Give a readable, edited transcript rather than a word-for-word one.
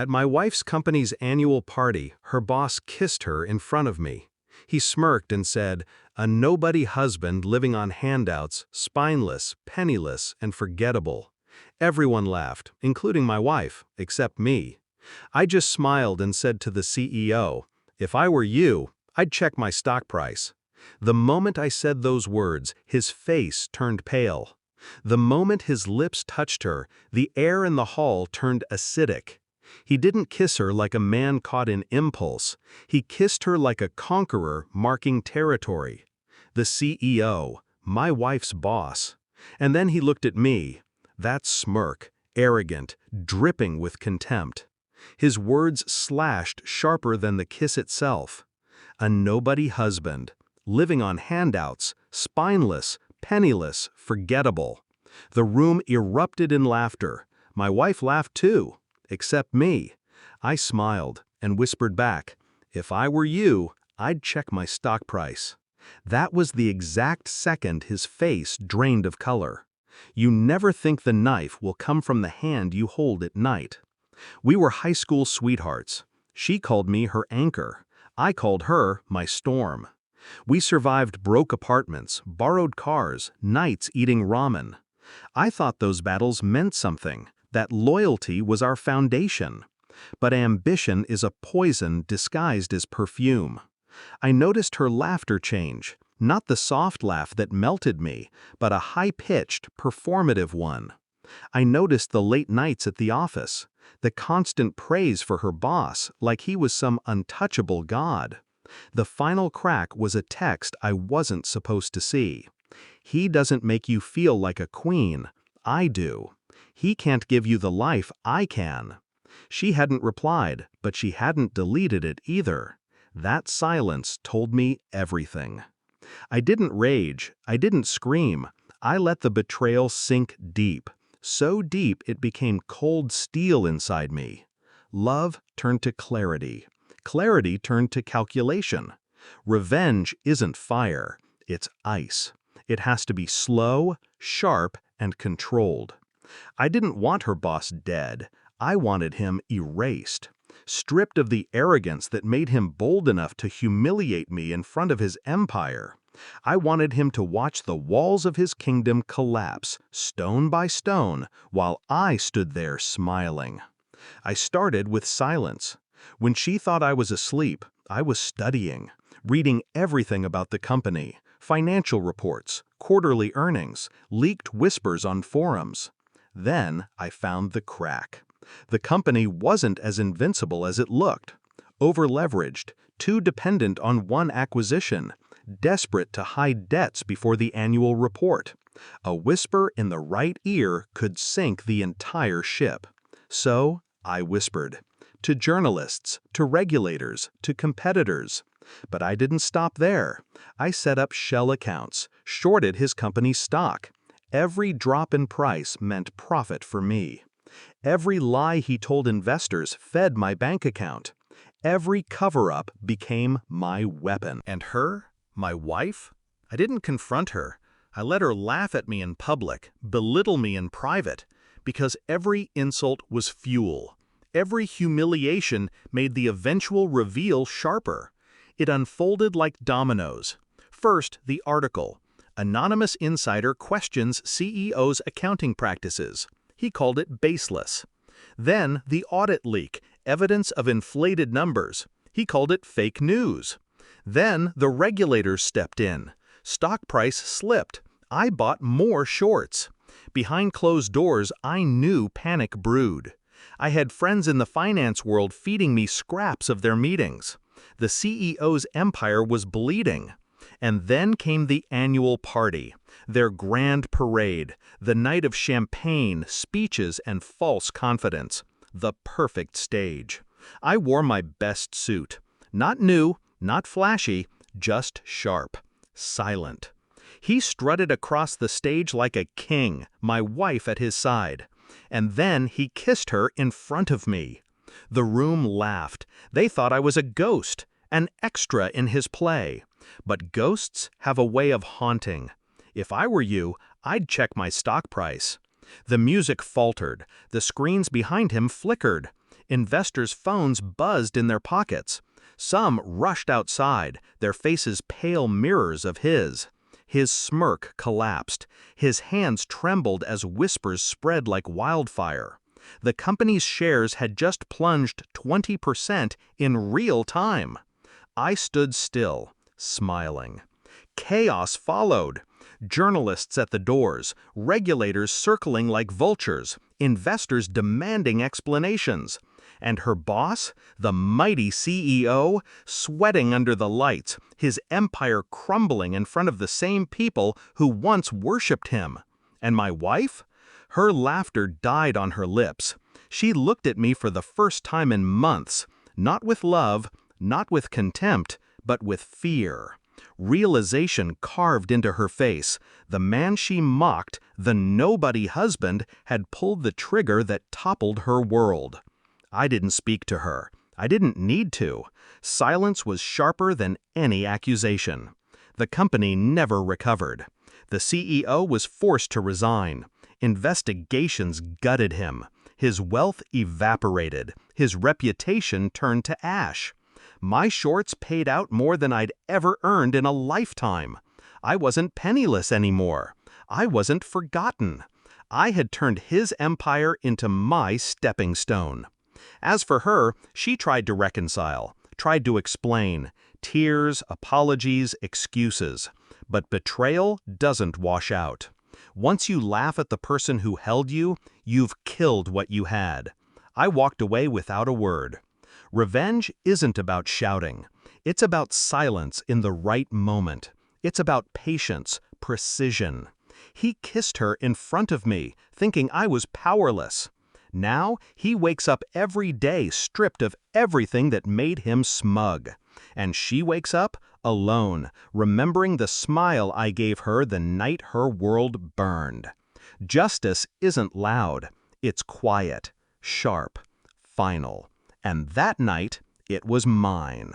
At my wife's company's annual party, her boss kissed her in front of me. He smirked and said, "A nobody husband living on handouts, spineless, penniless, and forgettable." Everyone laughed, including my wife, except me. I just smiled and said to the CEO, "If I were you, I'd check my stock price." The moment I said those words, his face turned pale. The moment his lips touched her, the air in the hall turned acidic. He didn't kiss her like a man caught in impulse. He kissed her like a conqueror marking territory. The CEO, my wife's boss. And then he looked at me. That smirk, arrogant, dripping with contempt. His words slashed sharper than the kiss itself. A nobody husband, living on handouts, spineless, penniless, forgettable. The room erupted in laughter. My wife laughed too, except me. I smiled and whispered back, "If I were you, I'd check my stock price." That was the exact second his face drained of color. You never think the knife will come from the hand you hold at night. We were high school sweethearts. She called me her anchor. I called her my storm. We survived broke apartments, borrowed cars, nights eating ramen. I thought those battles meant something, that loyalty was our foundation. But ambition is a poison disguised as perfume. I noticed her laughter change, not the soft laugh that melted me, but a high-pitched, performative one. I noticed the late nights at the office, the constant praise for her boss like he was some untouchable god. The final crack was a text I wasn't supposed to see. "He doesn't make you feel like a queen. I do. He can't give you the life I can." She hadn't replied, but she hadn't deleted it either. That silence told me everything. I didn't rage. I didn't scream. I let the betrayal sink deep. So deep it became cold steel inside me. Love turned to clarity. Clarity turned to calculation. Revenge isn't fire, it's ice. It has to be slow, sharp, and controlled. I didn't want her boss dead. I wanted him erased, stripped of the arrogance that made him bold enough to humiliate me in front of his empire. I wanted him to watch the walls of his kingdom collapse, stone by stone, while I stood there smiling. I started with silence. When she thought I was asleep, I was studying, reading everything about the company, financial reports, quarterly earnings, leaked whispers on forums. Then I found the crack. The company wasn't as invincible as it looked. Over-leveraged, too dependent on one acquisition, desperate to hide debts before the annual report. A whisper in the right ear could sink the entire ship. So I whispered. To journalists, to regulators, to competitors. But I didn't stop there. I set up shell accounts, shorted his company's stock. Every drop in price meant profit for me. Every lie he told investors fed my bank account. Every cover-up became my weapon. And her? My wife? I didn't confront her. I let her laugh at me in public, belittle me in private, because every insult was fuel. Every humiliation made the eventual reveal sharper. It unfolded like dominoes. First, the article. Anonymous insider questions CEO's accounting practices. He called it baseless. Then, the audit leak, evidence of inflated numbers. He called it fake news. Then, the regulators stepped in. Stock price slipped. I bought more shorts. Behind closed doors, I knew panic brewed. I had friends in the finance world feeding me scraps of their meetings. The CEO's empire was bleeding. And then came the annual party, their grand parade, the night of champagne, speeches, and false confidence. The perfect stage. I wore my best suit. Not new, not flashy, just sharp, silent. He strutted across the stage like a king, my wife at his side. And then he kissed her in front of me. The room laughed. They thought I was a ghost, an extra in his play. But ghosts have a way of haunting. If I were you, I'd check my stock price. The music faltered. The screens behind him flickered. Investors' phones buzzed in their pockets. Some rushed outside, their faces pale mirrors of his. His smirk collapsed. His hands trembled as whispers spread like wildfire. The company's shares had just plunged 20% in real time. I stood still, smiling. Chaos followed. Journalists at the doors, regulators circling like vultures, investors demanding explanations. And her boss, the mighty CEO, sweating under the lights, his empire crumbling in front of the same people who once worshipped him. And my wife? Her laughter died on her lips. She looked at me for the first time in months, not with love, not with contempt, but with fear. Realization carved into her face. The man she mocked, the nobody husband, had pulled the trigger that toppled her world. I didn't speak to her. I didn't need to. Silence was sharper than any accusation. The company never recovered. The CEO was forced to resign. Investigations gutted him. His wealth evaporated. His reputation turned to ash. My shorts paid out more than I'd ever earned in a lifetime. I wasn't penniless anymore. I wasn't forgotten. I had turned his empire into my stepping stone. As for her, she tried to reconcile, tried to explain. Tears, apologies, excuses. But betrayal doesn't wash out. Once you laugh at the person who held you, you've killed what you had. I walked away without a word. Revenge isn't about shouting. It's about silence in the right moment. It's about patience, precision. He kissed her in front of me, thinking I was powerless. Now, he wakes up every day stripped of everything that made him smug. And she wakes up alone, remembering the smile I gave her the night her world burned. Justice isn't loud. It's quiet, sharp, final. And that night, it was mine.